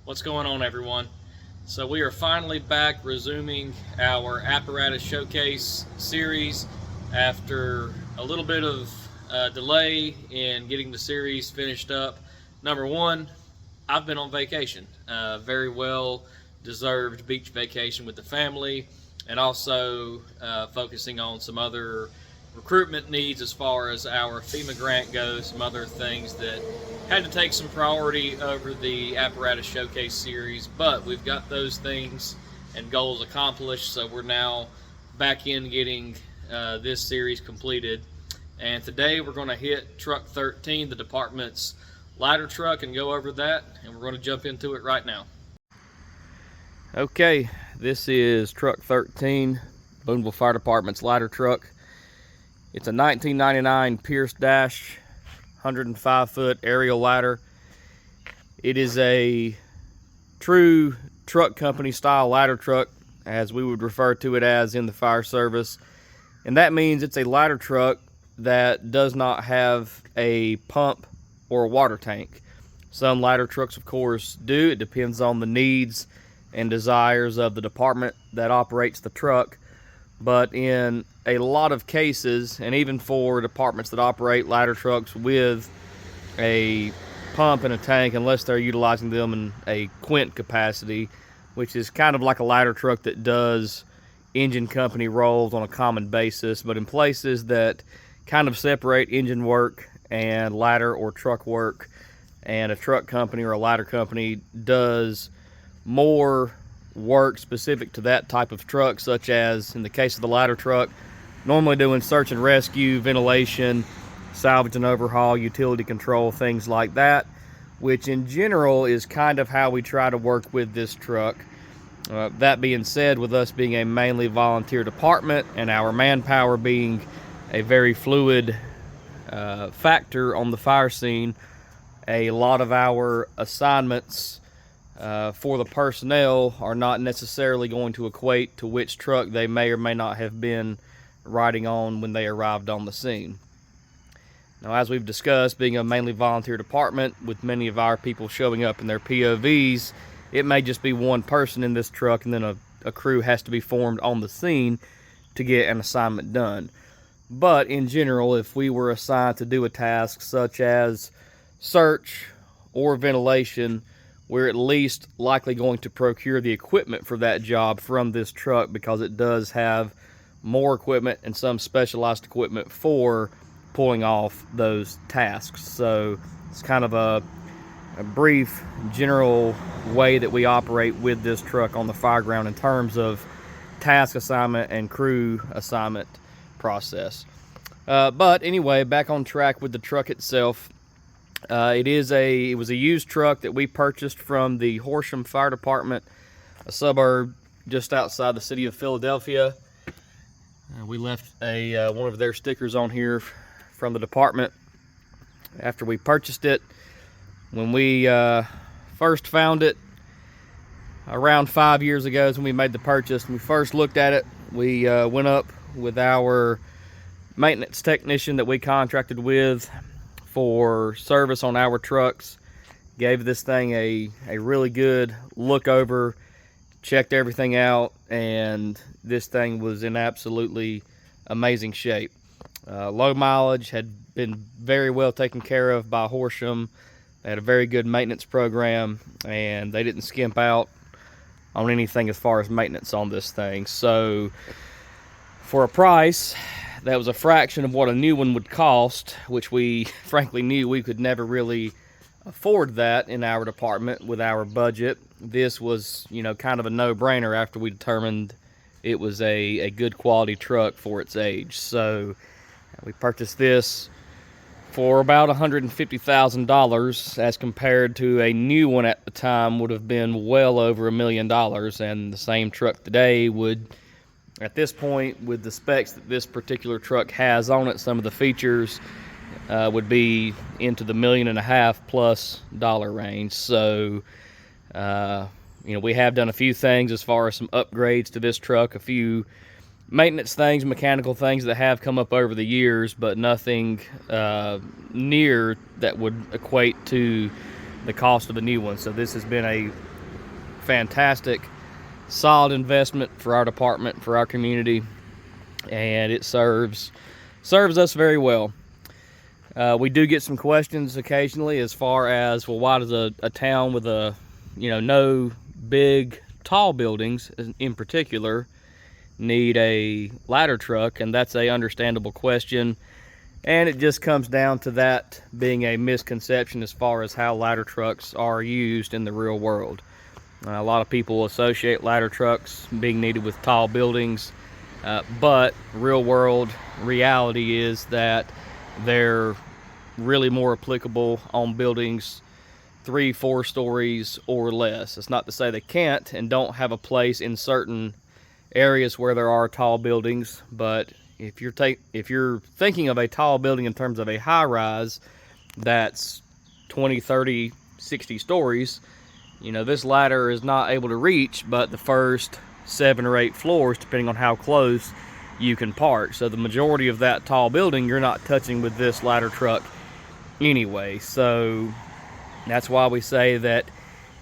What's going on, everyone? So we are finally back resuming our apparatus showcase series after a little bit of delay in getting the series finished up. Number one, I've been on vacation, very well deserved beach vacation with the family, and also focusing on some other recruitment needs as far as our FEMA grant goes, some other things that had to take some priority over the apparatus showcase series, but we've got those things and goals accomplished, so we're now back in getting this series completed. And today we're going to hit truck 13, the department's ladder truck, and go over that, and we're going to jump into it right now. Okay, this is truck 13, Boonville Fire Department's ladder truck. It's a 1999 Pierce Dash 105-foot aerial ladder. It is a true truck company style ladder truck, as we would refer to it as in the fire service. And that means it's a ladder truck that does not have a pump or a water tank. Some ladder trucks, of course, do. It depends on the needs and desires of the department that operates the truck. But in a lot of cases, and even for departments that operate ladder trucks with a pump and a tank, unless they're utilizing them in a quint capacity, which is kind of like a ladder truck that does engine company roles on a common basis, but in places that kind of separate engine work and ladder or truck work, and a truck company or a ladder company does more work specific to that type of truck, such as in the case of the ladder truck, normally doing search and rescue, ventilation, salvage and overhaul, utility control, things like that, which in general is kind of how we try to work with this truck. That being said, with us being a mainly volunteer department and our manpower being a very fluid factor on the fire scene, a lot of our assignments for the personnel are not necessarily going to equate to which truck they may or may not have been riding on when they arrived on the scene. Now, as we've discussed, being a mainly volunteer department with many of our people showing up in their POVs, it may just be one person in this truck, and then a crew has to be formed on the scene to get an assignment done. But in general, if we were assigned to do a task such as search or ventilation, we're at least likely going to procure the equipment for that job from this truck, because it does have more equipment and some specialized equipment for pulling off those tasks. So it's kind of a brief general way that we operate with this truck on the fire ground in terms of task assignment and crew assignment process. But anyway, back on track with the truck itself. It was a used truck that we purchased from the Horsham Fire Department, a suburb just outside the city of Philadelphia. We left one of their stickers on here from the department after we purchased it. When we first found it, around 5 years ago is when we made the purchase. When we first looked at it, we went up with our maintenance technician that we contracted with for service on our trucks, gave this thing a really good look over, checked everything out, and this thing was in absolutely amazing shape. Low mileage, had been very well taken care of by Horsham. They had a very good maintenance program, and they didn't skimp out on anything as far as maintenance on this thing. So for a price that was a fraction of what a new one would cost, which we frankly knew we could never really afford that in our department with our budget, this was, kind of a no-brainer after we determined it was a good quality truck for its age. So we purchased this for about $150,000, as compared to a new one at the time would have been well over $1 million, and the same truck today would, at this point, with the specs that this particular truck has on it, some of the features would be into the $1.5 million plus range. So, we have done a few things as far as some upgrades to this truck, a few maintenance things, mechanical things that have come up over the years, but nothing near that would equate to the cost of a new one. So this has been fantastic, solid investment for our department, for our community, and it serves us very well. We do get some questions occasionally as far as, well, why does a town with no big tall buildings in particular need a ladder truck? And that's a understandable question, and it just comes down to that being a misconception as far as how ladder trucks are used in the real world. A lot of people associate ladder trucks being needed with tall buildings, but real world reality is that they're really more applicable on buildings 3-4 stories or less. It's not to say they can't and don't have a place in certain areas where there are tall buildings, but if you're thinking of a tall building in terms of a high rise that's 20, 30, 60 stories, this ladder is not able to reach but the first 7 or 8 floors, depending on how close you can park. So the majority of that tall building you're not touching with this ladder truck anyway. So that's why we say that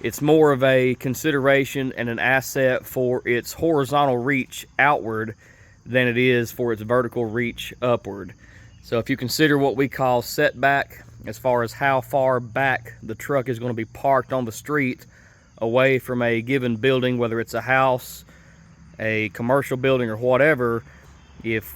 it's more of a consideration and an asset for its horizontal reach outward than it is for its vertical reach upward. So if you consider what we call setback, as far as how far back the truck is going to be parked on the street away from a given building, whether it's a house, a commercial building, or whatever, if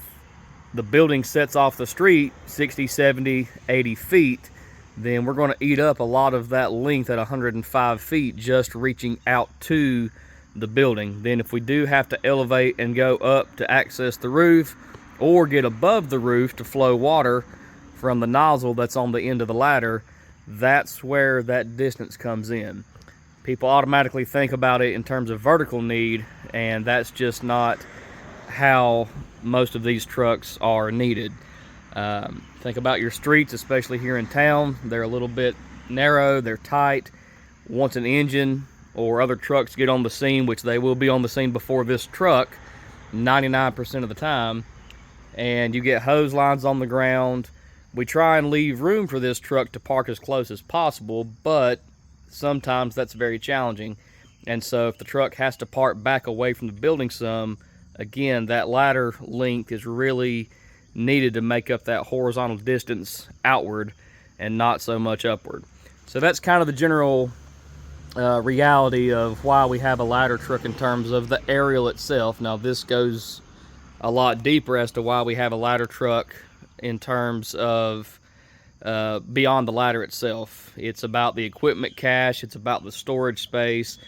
the building sets off the street 60, 70, 80 feet, then we're going to eat up a lot of that length at 105 feet just reaching out to the building. Then if we do have to elevate and go up to access the roof, or get above the roof to flow water from the nozzle that's on the end of the ladder, that's where that distance comes in. People automatically think about it in terms of vertical need, and that's just not how most of these trucks are needed. Think about your streets, especially here in town. They're a little bit narrow, they're tight. Once an engine or other trucks get on the scene, which they will be on the scene before this truck 99% of the time, and you get hose lines on the ground, we try and leave room for this truck to park as close as possible, but sometimes that's very challenging. And so if the truck has to park back away from the building some, again, that ladder length is really needed to make up that horizontal distance outward and not so much upward. So that's kind of the general reality of why we have a ladder truck in terms of the aerial itself. Now this goes a lot deeper as to why we have a ladder truck in terms of beyond the ladder itself. It's about the equipment cache, it's about the storage space,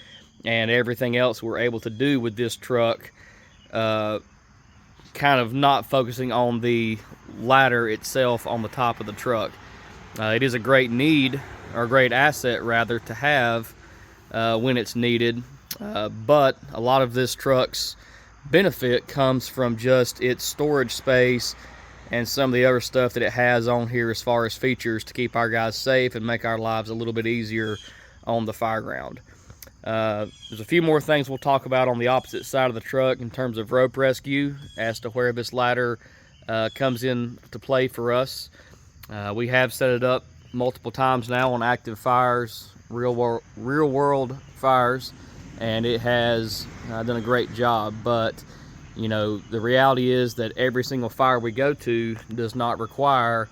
and everything else we're able to do with this truck, kind of not focusing on the ladder itself on the top of the truck. It is a great need, or a great asset rather, to have when it's needed, but a lot of this truck's benefit comes from just its storage space and some of the other stuff that it has on here as far as features to keep our guys safe and make our lives a little bit easier on the fireground. There's a few more things we'll talk about on the opposite side of the truck in terms of rope rescue as to where this ladder comes in to play for us. We have set it up multiple times now on active fires, real world fires, and it has done a great job. But the reality is that every single fire we go to does not require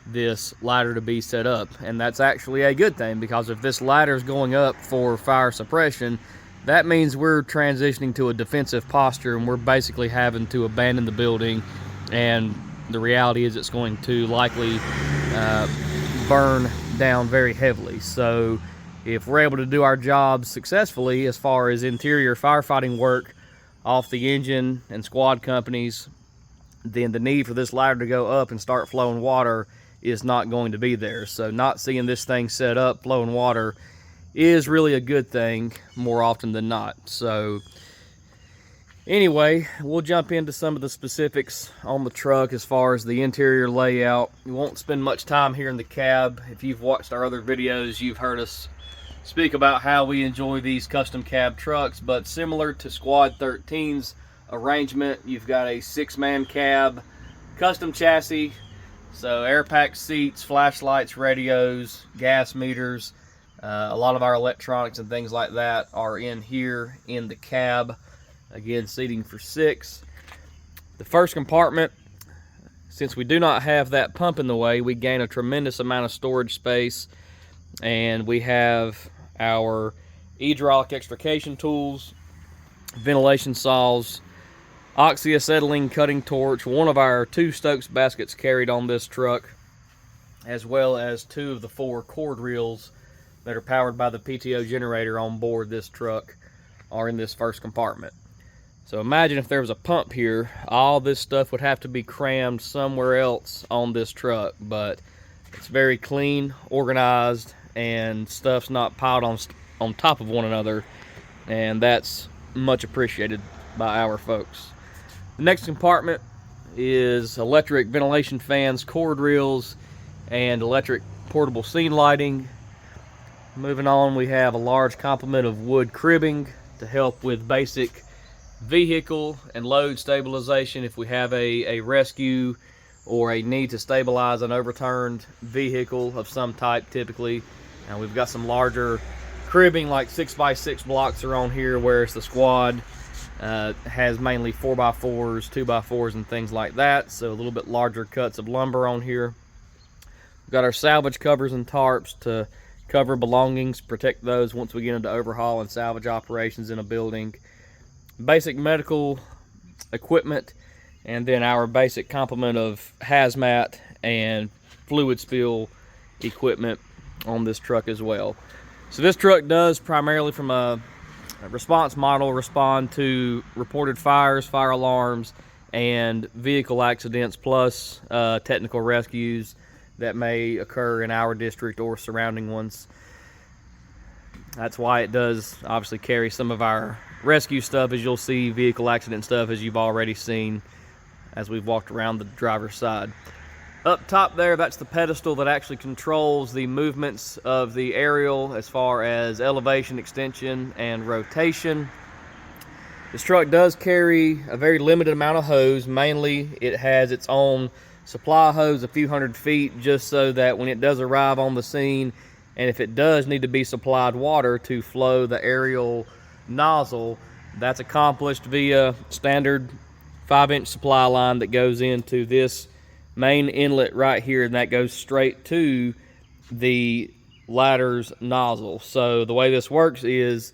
this ladder to be set up, and that's actually a good thing, because if this ladder is going up for fire suppression, that means we're transitioning to a defensive posture, and we're basically having to abandon the building, and the reality is it's going to likely burn down very heavily. So if we're able to do our job successfully as far as interior firefighting work off the engine and squad companies, then the need for this ladder to go up and start flowing water is not going to be there. So not seeing this thing set up flowing water is really a good thing more often than not. So anyway, we'll jump into some of the specifics on the truck as far as the interior layout. We won't spend much time here in the cab. If you've watched our other videos, you've heard us speak about how we enjoy these custom cab trucks, but similar to Squad 13's arrangement, you've got a 6-man cab, custom chassis, so air pack seats, flashlights, radios, gas meters, A lot of our electronics and things like that are in here in the cab. Again, seating for 6. The first compartment, since we do not have that pump in the way, we gain a tremendous amount of storage space, and we have our hydraulic extrication tools, ventilation saws, oxyacetylene cutting torch, one of our 2 Stokes baskets carried on this truck, as well as 2 of the 4 cord reels that are powered by the PTO generator on board this truck are in this first compartment. So imagine if there was a pump here, all this stuff would have to be crammed somewhere else on this truck, but it's very clean, organized, and stuff's not piled on top of one another, and that's much appreciated by our folks. The next compartment is electric ventilation fans, cord reels, and electric portable scene lighting. Moving on, we have a large complement of wood cribbing to help with basic vehicle and load stabilization if we have a rescue or a need to stabilize an overturned vehicle of some type typically. And we've got some larger cribbing, like 6x6 blocks are on here, whereas the squad has mainly 4x4s, 2x4s, and things like that. So a little bit larger cuts of lumber on here. We've got our salvage covers and tarps to cover belongings, protect those once we get into overhaul and salvage operations in a building. Basic medical equipment, and then our basic complement of hazmat and fluid spill equipment on this truck as well. So this truck does primarily, from a response model, respond to reported fires, fire alarms, and vehicle accidents, plus technical rescues that may occur in our district or surrounding ones. That's why it does obviously carry some of our rescue stuff, as you'll see vehicle accident stuff, as you've already seen as we've walked around the driver's side. Up top there, that's the pedestal that actually controls the movements of the aerial as far as elevation, extension, and rotation. This truck does carry a very limited amount of hose. Mainly it has its own supply hose a few hundred feet, just so that when it does arrive on the scene, and if it does need to be supplied water to flow the aerial nozzle, that's accomplished via standard 5-inch supply line that goes into this main inlet right here, and that goes straight to the ladder's nozzle. So the way this works is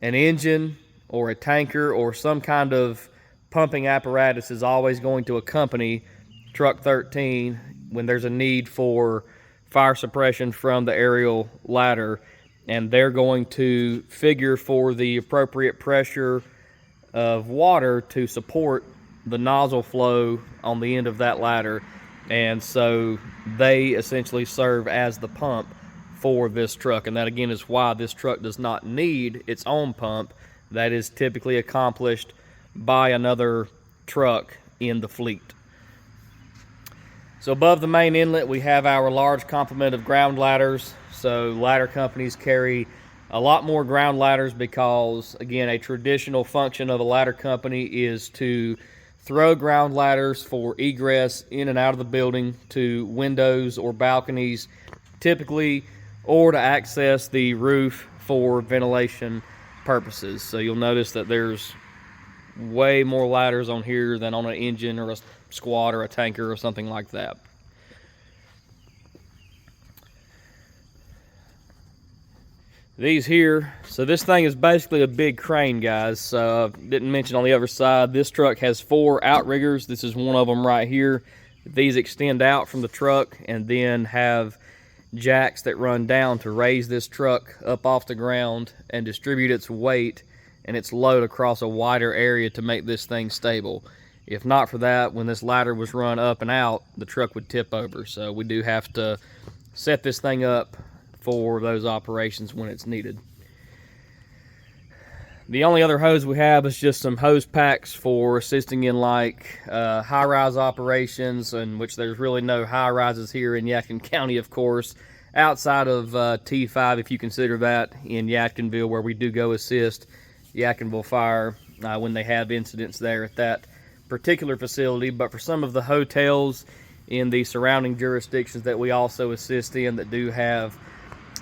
an engine or a tanker or some kind of pumping apparatus is always going to accompany truck 13 when there's a need for fire suppression from the aerial ladder, and they're going to figure for the appropriate pressure of water to support the nozzle flow on the end of that ladder. And so they essentially serve as the pump for this truck, and that again is why this truck does not need its own pump. That is typically accomplished by another truck in the fleet. So above the main inlet, we have our large complement of ground ladders. So ladder companies carry a lot more ground ladders because, again, a traditional function of a ladder company is to throw ground ladders for egress in and out of the building to windows or balconies, typically, or to access the roof for ventilation purposes. So you'll notice that there's way more ladders on here than on an engine or a squad or a tanker or something like that. These here, so this thing is basically a big crane, guys. Didn't mention on the other side, this truck has 4 outriggers. This is one of them right here. These extend out from the truck and then have jacks that run down to raise this truck up off the ground and distribute its weight and its load across a wider area to make this thing stable. If not for that, when this ladder was run up and out, the truck would tip over. So we do have to set this thing up for those operations when it's needed. The only other hose we have is just some hose packs for assisting in like high-rise operations, in which there's really no high-rises here in Yadkin County, of course, outside of T5, if you consider that, in Yadkinville, where we do go assist Yadkinville Fire when they have incidents there at that particular facility. But for some of the hotels in the surrounding jurisdictions that we also assist in that do have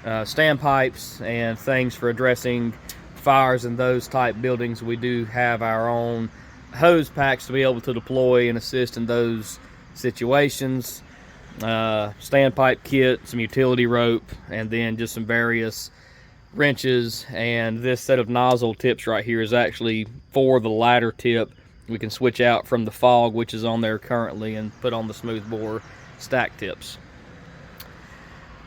standpipes and things for addressing fires in those type buildings. We do have our own hose packs to be able to deploy and assist in those situations. Standpipe kit, some utility rope, and then just some various wrenches. And this set of nozzle tips right here is actually for the ladder tip. We can switch out from the fog, which is on there currently, and put on the smooth bore stack tips.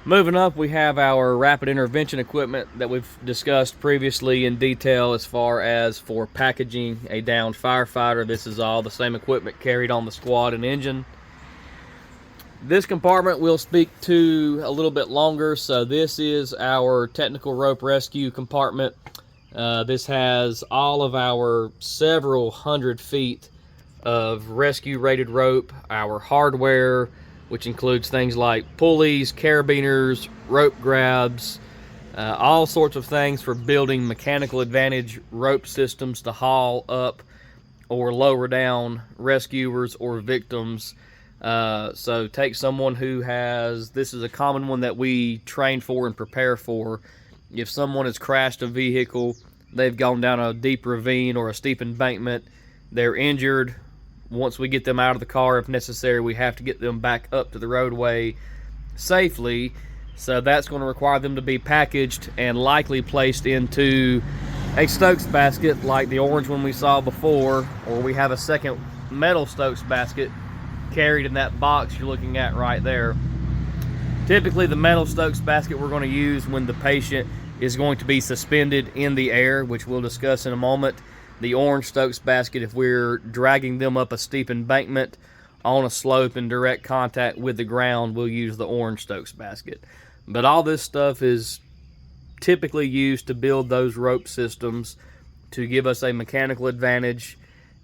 Moving up, we have our rapid intervention equipment that we've discussed previously in detail as far as for packaging a downed firefighter. This is all the same equipment carried on the squad and engine. This compartment we'll speak to a little bit longer. So this is our technical rope rescue compartment. This has all of our several hundred feet of rescue rated rope, our hardware, which includes things like pulleys, carabiners, rope grabs, all sorts of things for building mechanical advantage rope systems to haul up or lower down rescuers or victims. So take someone who has, this is a common one that we train for and prepare for. If someone has crashed a vehicle, they've gone down a deep ravine or a steep embankment, they're injured. Once we get them out of the car, if necessary, we have to get them back up to the roadway safely. So that's going to require them to be packaged and likely placed into a Stokes basket like the orange one we saw before, or we have a second metal Stokes basket carried in that box you're looking at right there. Typically, the metal Stokes basket we're going to use when the patient is going to be suspended in the air, which we'll discuss in a moment. The orange Stokes basket, if we're dragging them up a steep embankment on a slope in direct contact with the ground, we'll use the orange Stokes basket. But all this stuff is typically used to build those rope systems to give us a mechanical advantage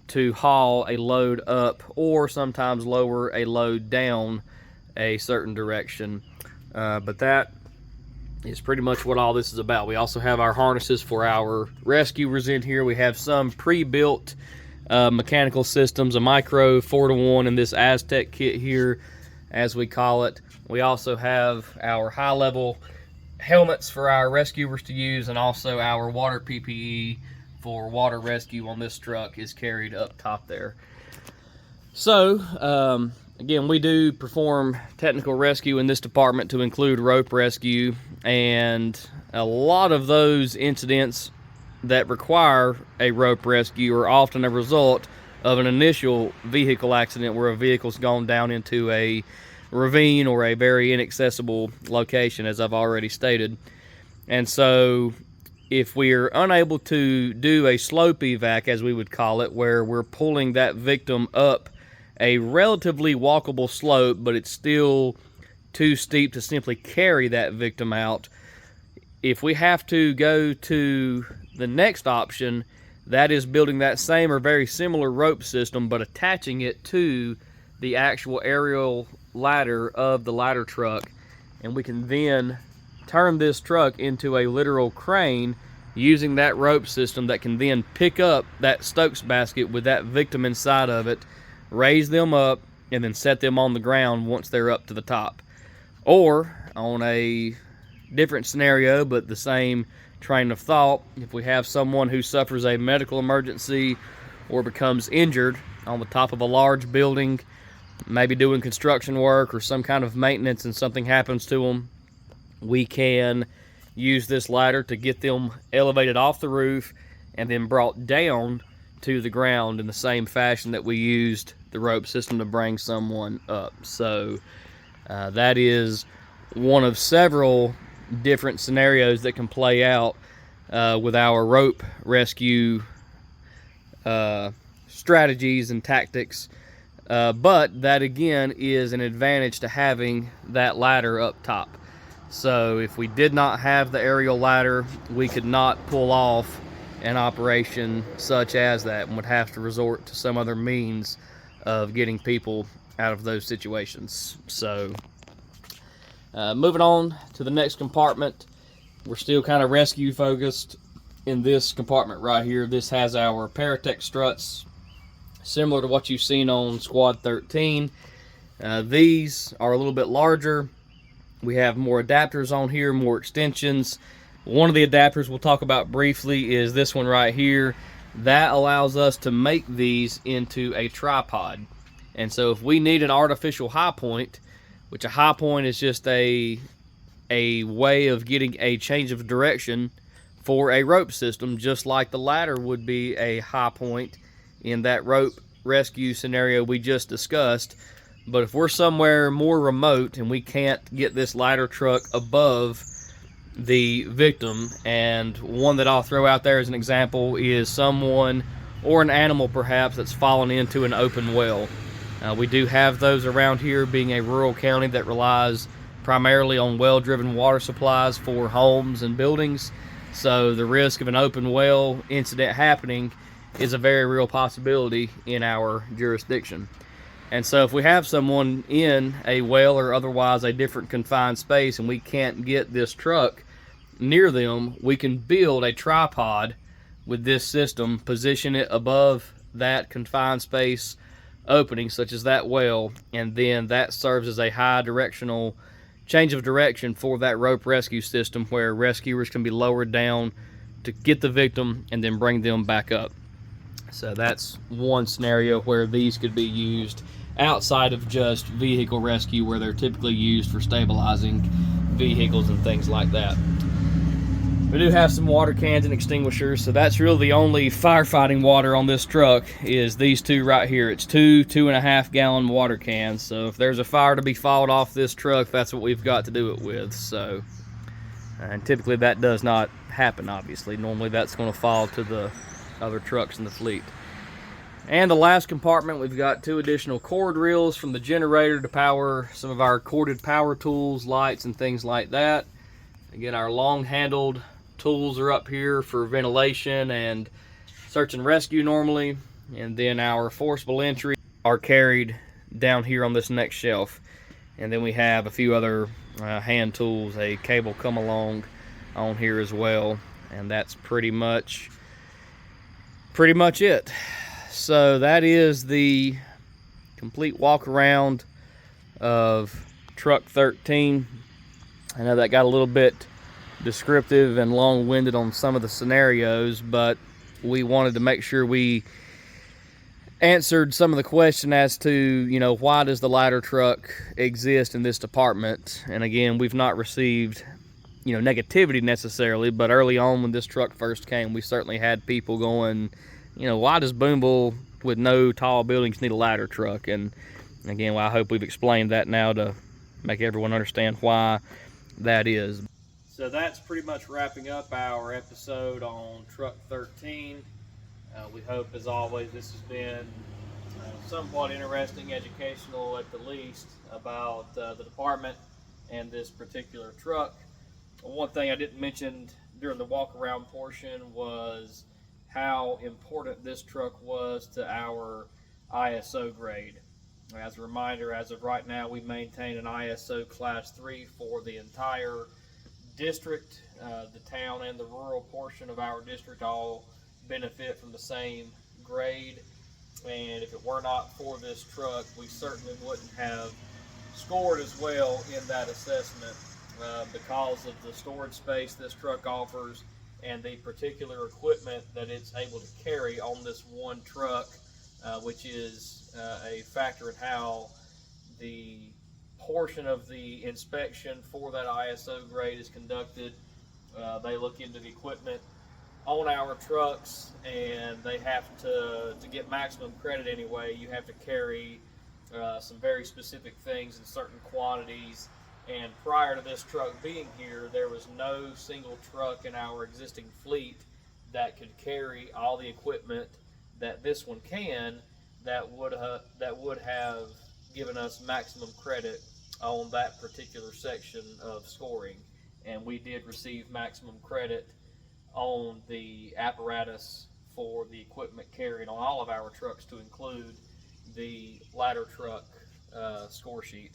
to haul a load up or sometimes lower a load down a certain direction. But that is pretty much what all this is about. We also have our harnesses for our rescuers in here. We have some pre-built mechanical systems, a micro 4-to-1 in this Aztec kit here, as we call it. We also have our high-level helmets for our rescuers to use, and also our water PPE for water rescue on this truck is carried up top there. So, again, we do perform technical rescue in this department to include rope rescue, and a lot of those incidents that require a rope rescue are often a result of an initial vehicle accident where a vehicle's gone down into a ravine or a very inaccessible location, as I've already stated. And so if we're unable to do a slope evac, as we would call it, where we're pulling that victim up a relatively walkable slope, but it's still too steep to simply carry that victim out, if we have to go to the next option, that is building that same or very similar rope system, but attaching it to the actual aerial ladder of the ladder truck, and we can then turn this truck into a literal crane using that rope system that can then pick up that Stokes basket with that victim inside of it, raise them up, and then set them on the ground once they're up to the top. Or, on a different scenario, but the same train of thought, if we have someone who suffers a medical emergency or becomes injured on the top of a large building, maybe doing construction work or some kind of maintenance, and something happens to them, we can use this ladder to get them elevated off the roof and then brought down to the ground in the same fashion that we used the rope system to bring someone up. So that is one of several different scenarios that can play out with our rope rescue strategies and tactics. But that again is an advantage to having that ladder up top. So if we did not have the aerial ladder, we could not pull off an operation such as that and would have to resort to some other means of getting people out of those situations. So moving on to the next compartment, we're still kind of rescue focused in this compartment right here. This has our Paratech struts, similar to what you've seen on Squad 13. These are a little bit larger. We have more adapters on here, more extensions. One of the adapters we'll talk about briefly is this one right here. That allows us to make these into a tripod. And so if we need an artificial high point, which a high point is just a way of getting a change of direction for a rope system, just like the ladder would be a high point in that rope rescue scenario we just discussed. But if we're somewhere more remote and we can't get this ladder truck above the victim, and one that I'll throw out there as an example is someone or an animal perhaps that's fallen into an open well. We do have those around here, being a rural county that relies primarily on well-driven water supplies for homes and buildings. So the risk of an open well incident happening is a very real possibility in our jurisdiction. And so if we have someone in a well or otherwise a different confined space and we can't get this truck near them, we can build a tripod with this system, position it above that confined space opening, such as that well, and then that serves as a high directional change of direction for that rope rescue system, where rescuers can be lowered down to get the victim and then bring them back up. So that's one scenario where these could be used outside of just vehicle rescue, where they're typically used for stabilizing vehicles and things like that. We do have some water cans and extinguishers, so that's really the only firefighting water on this truck is these two right here. It's two 2.5 gallon water cans, so if there's a fire to be fought off this truck, that's what we've got to do it with. So, and typically that does not happen, obviously. Normally that's going to fall to the other trucks in the fleet. And the last compartment, we've got 2 additional cord reels from the generator to power some of our corded power tools, lights, and things like that. Again, our long-handled tools are up here for ventilation and search and rescue normally. And then our forcible entry are carried down here on this next shelf. And then we have a few other hand tools, a cable come along on here as well. And that's pretty much it. So that is the complete walk around of truck 13. I know that got a little bit descriptive and long-winded on some of the scenarios, but we wanted to make sure we answered some of the question as to, you know, why does the ladder truck exist in this department? And again, we've not received, you know, negativity necessarily, but early on when this truck first came, we certainly had people going, you know, why does Boonville with no tall buildings need a ladder truck? And again, well, I hope we've explained that now to make everyone understand why that is. So that's pretty much wrapping up our episode on truck 13. We hope, as always, this has been somewhat interesting, educational at the least, about the department and this particular truck. One thing I didn't mention during the walk around portion was how important this truck was to our ISO grade. As a reminder, as of right now, we maintain an ISO class 3 for the entire district. The town and the rural portion of our district all benefit from the same grade, and if it were not for this truck, we certainly wouldn't have scored as well in that assessment because of the storage space this truck offers and the particular equipment that it's able to carry on this one truck, which is a factor in how the portion of the inspection for that ISO grade is conducted. They look into the equipment on our trucks, and they have to get maximum credit anyway, you have to carry some very specific things in certain quantities. And prior to this truck being here, there was no single truck in our existing fleet that could carry all the equipment that this one can, that would have given us maximum credit on that particular section of scoring. And we did receive maximum credit on the apparatus for the equipment carried on all of our trucks, to include the ladder truck score sheet.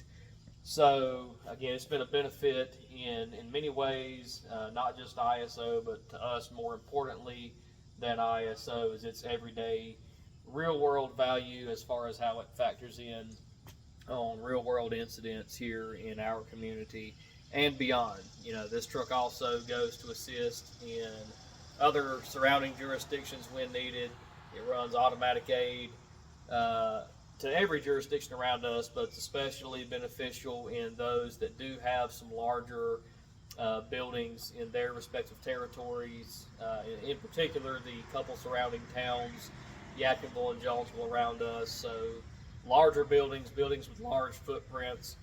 So again, it's been a benefit in many ways, not just ISO, but to us more importantly than ISO is its everyday real world value as far as how it factors in on real world incidents here in our community and beyond. You know, this truck also goes to assist in other surrounding jurisdictions when needed. It runs automatic aid to every jurisdiction around us, but it's especially beneficial in those that do have some larger buildings in their respective territories. In particular, the couple surrounding towns, Yadkinville and Jonesville around us. So larger buildings, buildings with large footprints,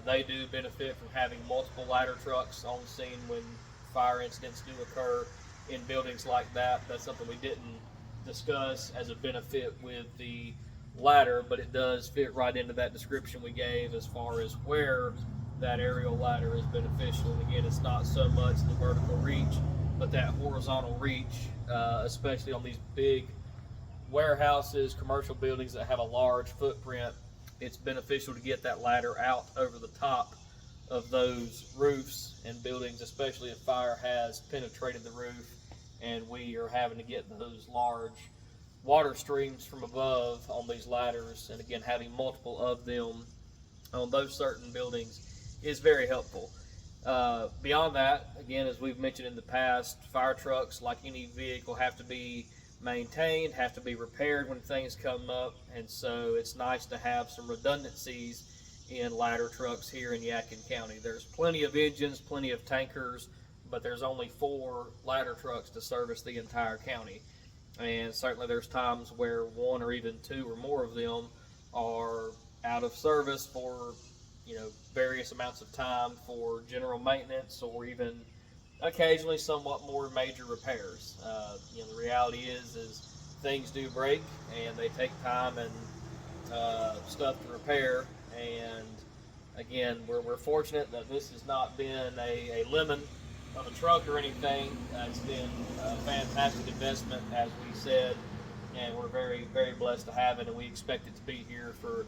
they do benefit from having multiple ladder trucks on scene when fire incidents do occur in buildings like that. That's something we didn't discuss as a benefit with the ladder, but it does fit right into that description we gave as far as where that aerial ladder is beneficial. And again, it's not so much the vertical reach, but that horizontal reach, especially on these big warehouses, commercial buildings that have a large footprint. It's beneficial to get that ladder out over the top of those roofs and buildings, especially if fire has penetrated the roof and we are having to get those large water streams from above on these ladders. And again, having multiple of them on those certain buildings is very helpful. Beyond that, again, as we've mentioned in the past, fire trucks, like any vehicle, have to be maintained, have to be repaired when things come up, and so it's nice to have some redundancies in ladder trucks here in Yadkin County. There's plenty of engines, plenty of tankers, but there's only 4 ladder trucks to service the entire county. And certainly there's times where 1 or even 2 or more of them are out of service for, you know, various amounts of time for general maintenance or even occasionally somewhat more major repairs. You know, the reality is things do break and they take time and stuff to repair. And again, we're fortunate that this has not been a lemon of a truck or anything. It's been a fantastic investment, as we said, and we're very, very blessed to have it, and we expect it to be here for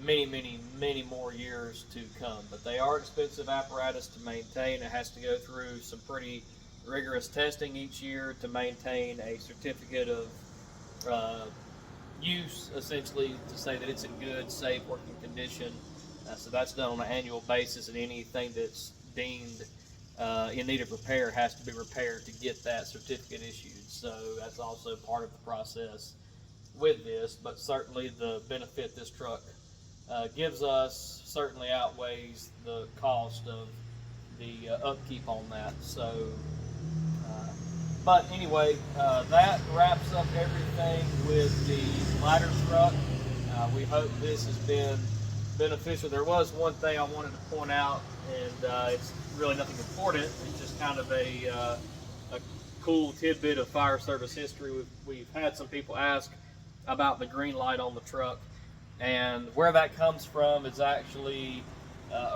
many, many, many more years to come. But they are expensive apparatus to maintain. It has to go through some pretty rigorous testing each year to maintain a certificate of use, essentially, to say that it's in good, safe working condition. So that's done on an annual basis, and anything that's deemed in need of repair has to be repaired to get that certificate issued. So that's also part of the process with this, but certainly the benefit this truck gives us certainly outweighs the cost of the upkeep on that. So but anyway, that wraps up everything with the ladder truck. We hope this has been beneficial. There was one thing I wanted to point out, and it's really nothing important. It's just kind of a cool tidbit of fire service history. We've had some people ask about the green light on the truck, and where that comes from is actually,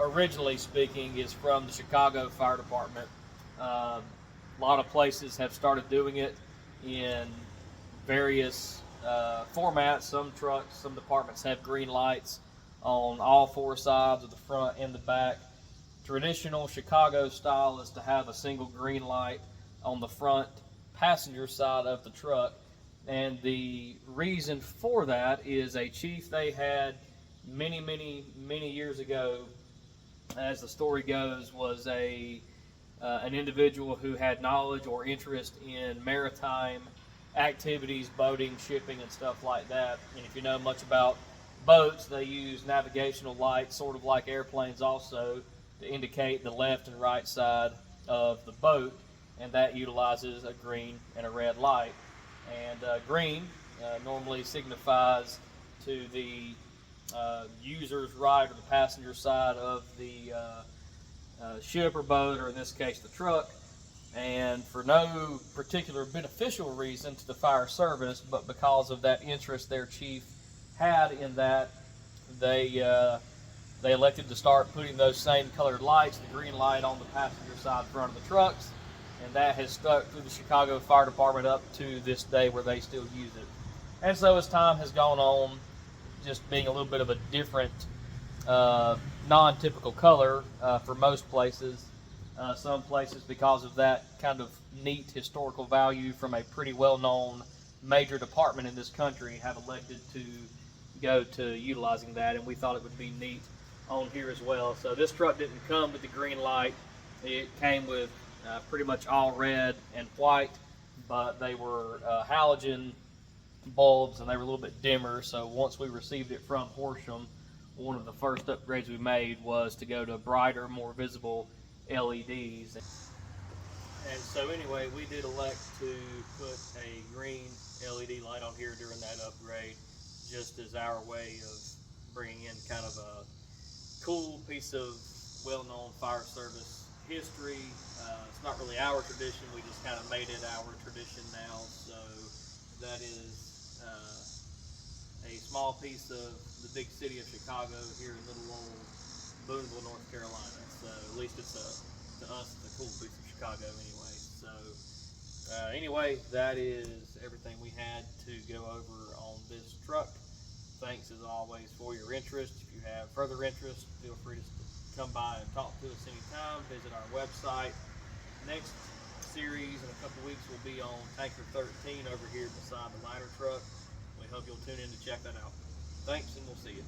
originally speaking, is from the Chicago Fire Department. A lot of places have started doing it in various formats. Some trucks, some departments have green lights on all 4 sides of the front and the back. Traditional Chicago style is to have a single green light on the front passenger side of the truck. And the reason for that is a chief they had many, many, many years ago, as the story goes, was an individual who had knowledge or interest in maritime activities, boating, shipping, and stuff like that. And if you know much about boats, they use navigational lights, sort of like airplanes also, to indicate the left and right side of the boat, and that utilizes a green and a red light. And green normally signifies to the user's right or the passenger side of the ship or boat, or in this case the truck, and for no particular beneficial reason to the fire service, but because of that interest their chief had in that, they elected to start putting those same colored lights, the green light on the passenger side front of the trucks, and that has stuck through the Chicago Fire Department up to this day where they still use it. And so as time has gone on, just being a little bit of a different, non-typical color for most places. Some places, because of that kind of neat historical value from a pretty well-known major department in this country, have elected to go to utilizing that, and we thought it would be neat on here as well. So this truck didn't come with the green light. It came with pretty much all red and white, but they were halogen bulbs and they were a little bit dimmer. So once we received it from Horsham, one of the first upgrades we made was to go to brighter, more visible LEDs. And so anyway, we did elect to put a green LED light on here during that upgrade, just as our way of bringing in kind of a cool piece of well-known fire service history. It's not really our tradition, we just kind of made it our tradition now. So that is a small piece of the big city of Chicago here in little old Boonville, North Carolina. So at least to us, it's a cool piece of Chicago anyway. So anyway, that is everything we had to go over on this truck. Thanks as always for your interest. If you have further interest, feel free to come by and talk to us anytime. Visit our website. Next series in a couple weeks will be on Tanker 13 over here beside the ladder truck. We hope you'll tune in to check that out. Thanks, and we'll see you.